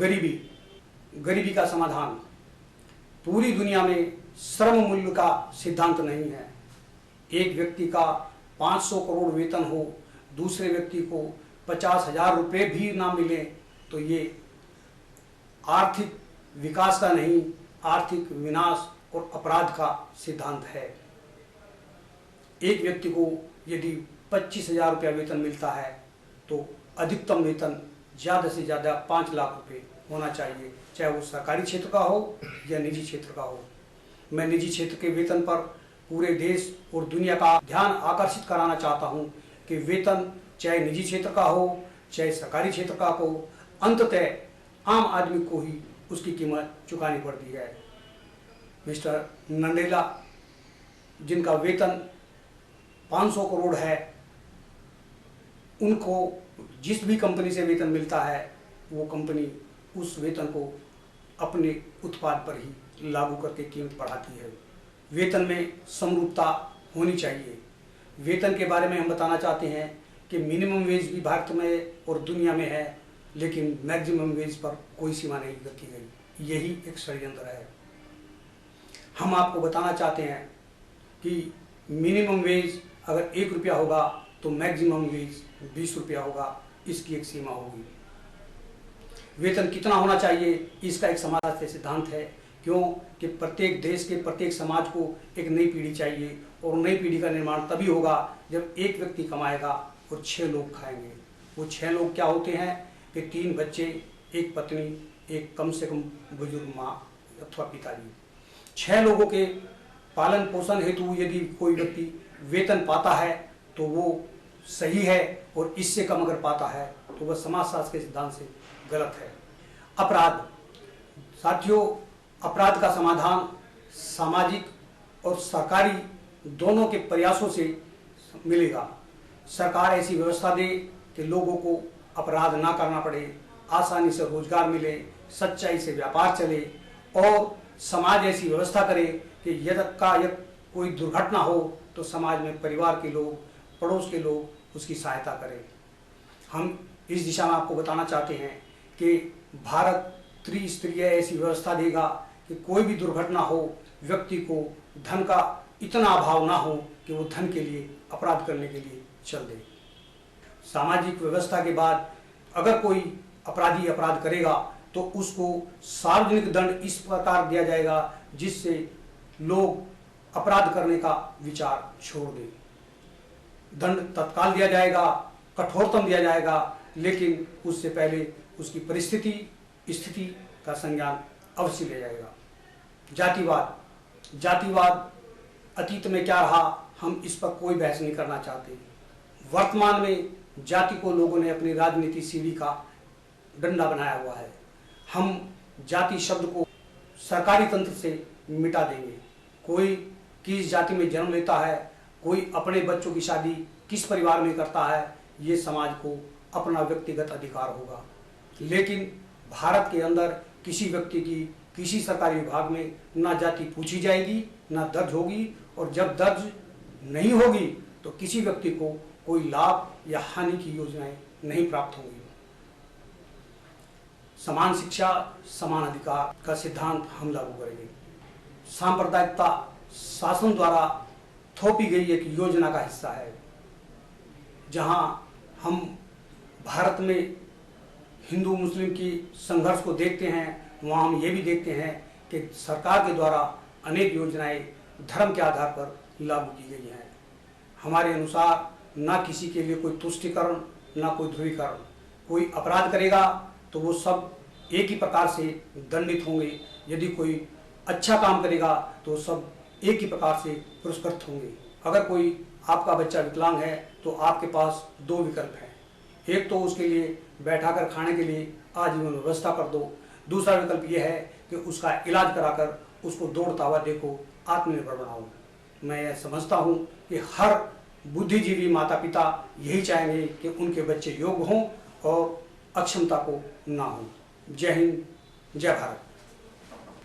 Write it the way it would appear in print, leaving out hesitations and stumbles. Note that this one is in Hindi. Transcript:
गरीबी का समाधान। पूरी दुनिया में श्रम मूल्य का सिद्धांत नहीं है। एक व्यक्ति का 500 करोड़ वेतन हो, दूसरे व्यक्ति को 50,000 रुपये भी ना मिले तो ये आर्थिक विकास का नहीं, आर्थिक विनाश और अपराध का सिद्धांत है। एक व्यक्ति को यदि 25,000 रुपया वेतन मिलता है तो अधिकतम वेतन ज़्यादा से ज़्यादा 5 लाख रुपये होना चाहिए, चाहे वो सरकारी क्षेत्र का हो या निजी क्षेत्र का हो। मैं निजी क्षेत्र के वेतन पर पूरे देश और दुनिया का ध्यान आकर्षित कराना चाहता हूं कि वेतन चाहे निजी क्षेत्र का हो चाहे सरकारी क्षेत्र का हो, अंततः आम आदमी को ही उसकी कीमत चुकानी पड़ती है। मिस्टर नंदेला जिनका वेतन 500 करोड़ है, उनको जिस भी कंपनी से वेतन मिलता है वो कंपनी उस वेतन को अपने उत्पाद पर ही लागू करके कीमत बढ़ाती है। वेतन में समरूपता होनी चाहिए। वेतन के बारे में हम बताना चाहते हैं कि मिनिमम वेज भी भारत में और दुनिया में है, लेकिन मैक्सिमम वेज पर कोई सीमा नहीं रखी गई। यही एक षड्यंत्र है। हम आपको बताना चाहते हैं कि मिनिमम वेज अगर 1 रुपया होगा तो मैक्सिमम वेज 20 रुपया होगा, इसकी एक सीमा होगी। वेतन कितना होना चाहिए, इसका एक समाज से सिद्धांत है। क्यों कि प्रत्येक देश के प्रत्येक समाज को एक नई पीढ़ी चाहिए, और नई पीढ़ी का निर्माण तभी होगा जब एक व्यक्ति कमाएगा और 6 लोग खाएंगे। वो 6 लोग क्या होते हैं कि 3 बच्चे, 1 पत्नी, एक कम से कम बुजुर्ग माँ अथवा पिताजी। 6 लोगों के पालन पोषण हेतु यदि कोई व्यक्ति वेतन पाता है तो वो सही है, और इससे कम अगर पाता है तो वह समाजशास्त्र के सिद्धांत से गलत है। अपराध, साथियों, अपराध का समाधान सामाजिक और सरकारी दोनों के प्रयासों से मिलेगा। सरकार ऐसी व्यवस्था दे कि लोगों को अपराध ना करना पड़े, आसानी से रोजगार मिले, सच्चाई से व्यापार चले, और समाज ऐसी व्यवस्था करे कि यदि कोई दुर्घटना हो तो समाज में परिवार के लोग, पड़ोस के लोग उसकी सहायता करें। हम इस दिशा में आपको बताना चाहते हैं कि भारत त्रिस्तरीय ऐसी व्यवस्था देगा कि कोई भी दुर्घटना हो, व्यक्ति को धन का इतना अभाव ना हो कि वो धन के लिए अपराध करने के लिए चल दे। सामाजिक व्यवस्था के बाद अगर कोई अपराधी अपराध करेगा तो उसको सार्वजनिक दंड इस प्रकार दिया जाएगा जिससे लोग अपराध करने का विचार छोड़ दें। दंड तत्काल दिया जाएगा, कठोरतम दिया जाएगा, लेकिन उससे पहले उसकी परिस्थिति, स्थिति का संज्ञान अवश्य लिया जाएगा। जातिवाद अतीत में क्या रहा, हम इस पर कोई बहस नहीं करना चाहते। वर्तमान में जाति को लोगों ने अपनी राजनीति सीढ़ी का डंडा बनाया हुआ है। हम जाति शब्द को सरकारी तंत्र से मिटा देंगे। कोई किस जाति में जन्म लेता है, कोई अपने बच्चों की शादी किस परिवार में करता है, ये समाज को अपना व्यक्तिगत अधिकार होगा। लेकिन भारत के अंदर किसी व्यक्ति की किसी सरकारी विभाग में ना जाति पूछी जाएगी, ना दर्ज होगी, और जब दर्ज नहीं होगी तो किसी व्यक्ति को कोई लाभ या हानि की योजनाएं नहीं प्राप्त होंगी। समान शिक्षा, समान अधिकार का सिद्धांत हम लागू करेंगे। सांप्रदायिकता शासन द्वारा थोपी गई एक योजना का हिस्सा है। जहां हम भारत में हिंदू मुस्लिम की संघर्ष को देखते हैं, वहाँ हम ये भी देखते हैं कि सरकार के द्वारा अनेक योजनाएं धर्म के आधार पर लागू की गई हैं। हमारे अनुसार ना किसी के लिए कोई तुष्टिकरण, ना कोई ध्रुवीकरण। कोई अपराध करेगा तो वो सब एक ही प्रकार से दंडित होंगे, यदि कोई अच्छा काम करेगा तो सब एक ही प्रकार से पुरस्कृत होंगे। अगर कोई आपका बच्चा विकलांग है तो आपके पास 2 विकल्प हैं। एक तो उसके लिए बैठाकर खाने के लिए आजीवन व्यवस्था कर दो, दूसरा विकल्प यह है कि उसका इलाज कराकर उसको दौड़ता हुआ देखो, आत्मनिर्भर बनाओ। मैं यह समझता हूँ कि हर बुद्धिजीवी माता पिता यही चाहेंगे कि उनके बच्चे योग्य हों और अक्षमता को ना हो। जय हिंद, जय भारत।